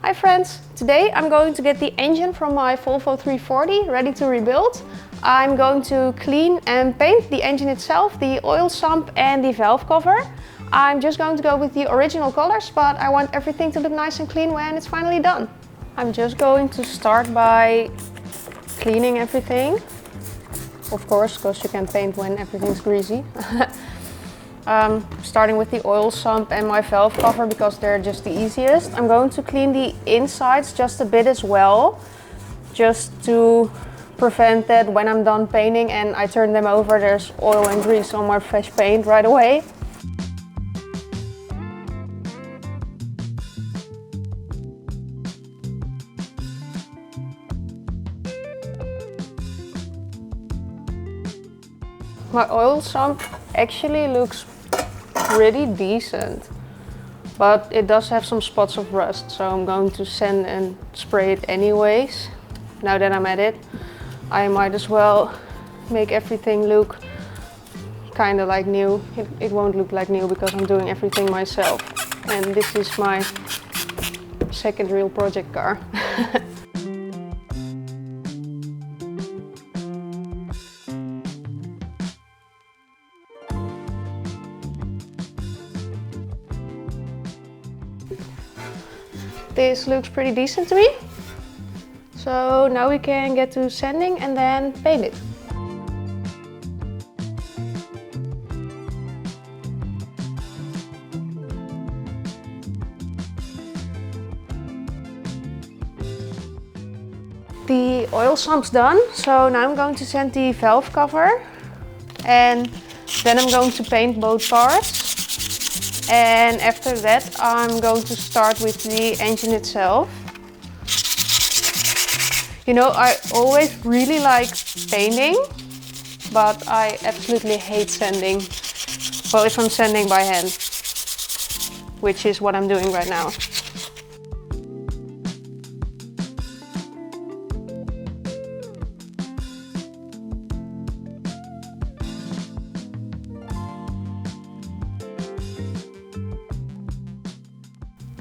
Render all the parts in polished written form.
Hi friends! Today I'm going to get the engine from my Volvo 340 ready to rebuild. I'm going to clean and paint the engine itself, the oil sump and the valve cover. I'm just going to go with the original colors, but I want everything to look nice and clean when it's finally done. I'm just going to start by cleaning everything. Of course, because you can paint when everything's greasy. Starting with the oil sump and my valve cover because they're just the easiest. I'm going to clean the insides just a bit as well, just to prevent that when I'm done painting and I turn them over, there's oil and grease on my fresh paint right away. My oil sump actually looks pretty decent, but it does have some spots of rust, so I'm going to sand and spray it anyways. Now that I'm at it, I might as well make everything look kind of like new. It won't look like new because I'm doing everything myself, and this is my second real project car. This looks pretty decent to me. So now we can get to sanding and then paint it. The oil sump's done, so now I'm going to sand the valve cover and then I'm going to paint both parts. And after that I'm going to start with the engine itself. You know, I always really like painting, but I absolutely hate sanding. Well, if I'm sanding by hand, which is what I'm doing right now.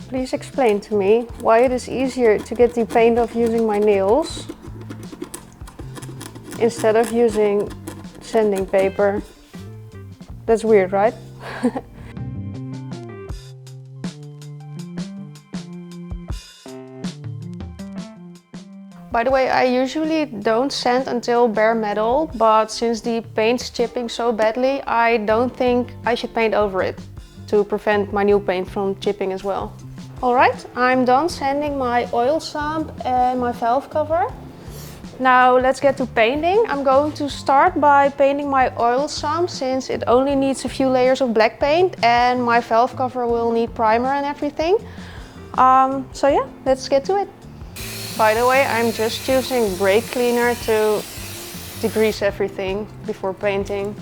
Please explain to me why it is easier to get the paint off using my nails instead of using sanding paper. That's weird, right? By the way, I usually don't sand until bare metal, but since the paint's chipping so badly, I don't think I should paint over it to prevent my new paint from chipping as well. Alright, I'm done sanding my oil sump and my valve cover. Now let's get to painting. I'm going to start by painting my oil sump since it only needs a few layers of black paint and my valve cover will need primer and everything. So yeah, let's get to it. By the way, I'm just using brake cleaner to degrease everything before painting.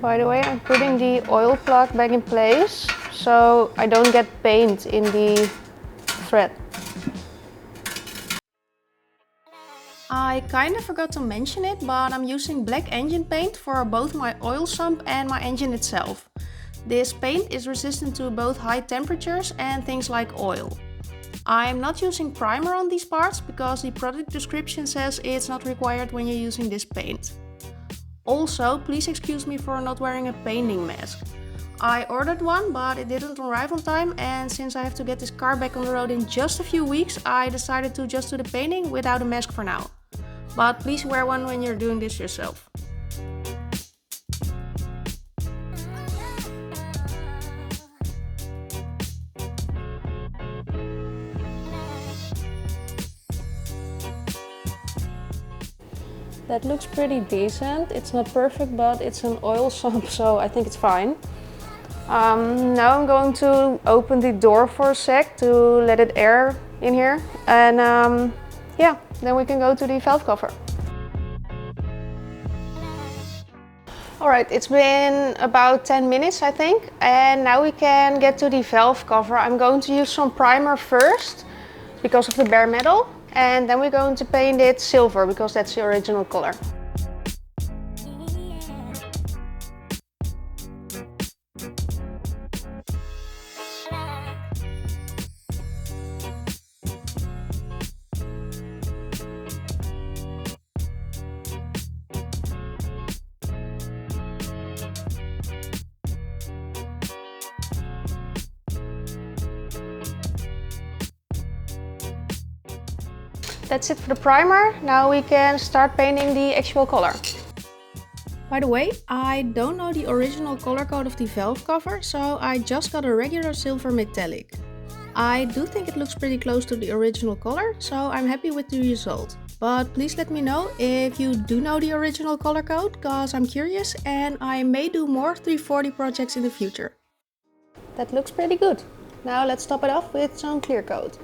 By the way, I'm putting the oil plug back in place so I don't get paint in the thread. I kind of forgot to mention it, but I'm using black engine paint for both my oil sump and my engine itself. This paint is resistant to both high temperatures and things like oil. I'm not using primer on these parts because the product description says it's not required when you're using this paint. Also, please excuse me for not wearing a painting mask. I ordered one, but it didn't arrive on time, and since I have to get this car back on the road in just a few weeks, I decided to just do the painting without a mask for now. But please wear one when you're doing this yourself. That looks pretty decent. It's not perfect, but it's an oil sump, so I think it's fine. Now I'm going to open the door for a sec to let it air in here. And yeah, then we can go to the valve cover. Alright, it's been about 10 minutes I think. And now we can get to the valve cover. I'm going to use some primer first because of the bare metal. And then we're going to paint it silver because that's the original color. That's it for the primer. Now we can start painting the actual color. By the way, I don't know the original color code of the valve cover, so I just got a regular silver metallic. I do think it looks pretty close to the original color, so I'm happy with the result. But please let me know if you do know the original color code, cause I'm curious and I may do more 340 projects in the future. That looks pretty good. Now let's top it off with some clear coat.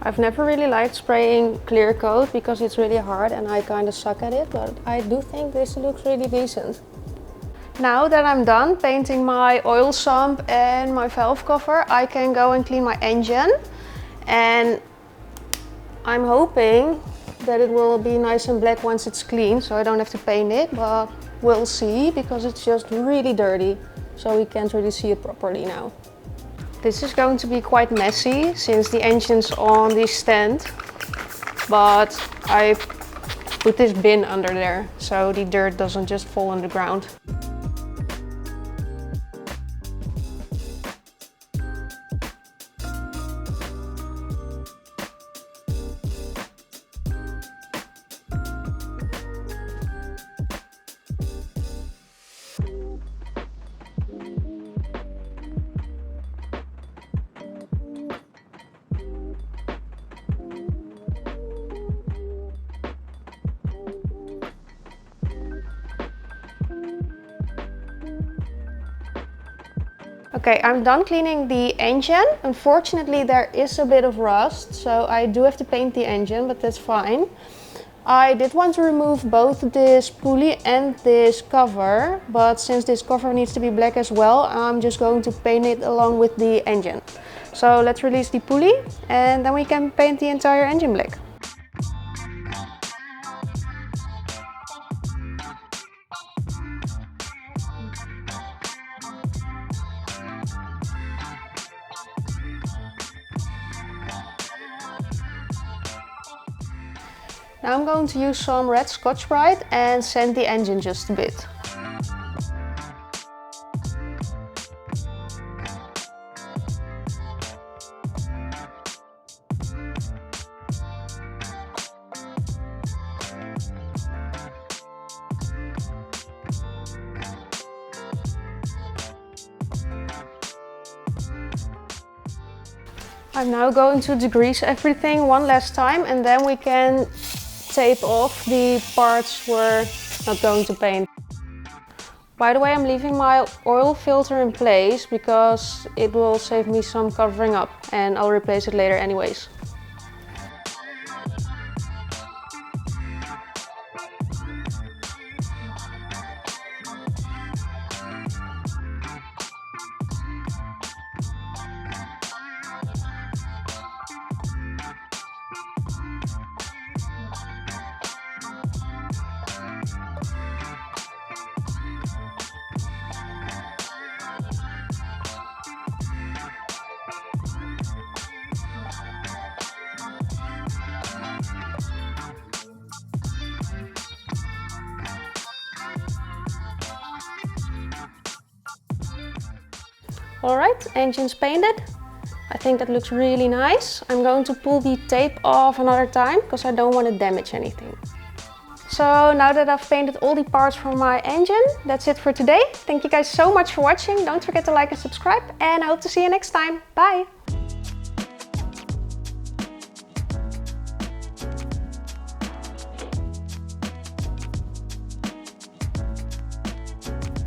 I've never really liked spraying clear coat because it's really hard and I kind of suck at it, but I do think this looks really decent. Now that I'm done painting my oil sump and my valve cover, I can go and clean my engine. And I'm hoping that it will be nice and black once it's clean, so I don't have to paint it, but we'll see because it's just really dirty, so we can't really see it properly now. This is going to be quite messy since the engine's on the stand, but I put this bin under there so the dirt doesn't just fall on the ground. Okay, I'm done cleaning the engine. Unfortunately, there is a bit of rust, so I do have to paint the engine, but that's fine. I did want to remove both this pulley and this cover, but since this cover needs to be black as well, I'm just going to paint it along with the engine. So let's release the pulley and then we can paint the entire engine black. Now I'm going to use some red Scotch-Brite and sand the engine just a bit. I'm now going to degrease everything one last time and then we can tape off the parts we're not going to paint. By the way, I'm leaving my oil filter in place because it will save me some covering up and I'll replace it later anyways. Alright, engine's painted. I think that looks really nice. I'm going to pull the tape off another time because I don't want to damage anything. So now that I've painted all the parts from my engine, that's it for today. Thank you guys so much for watching. Don't forget to like and subscribe and I hope to see you next time. Bye!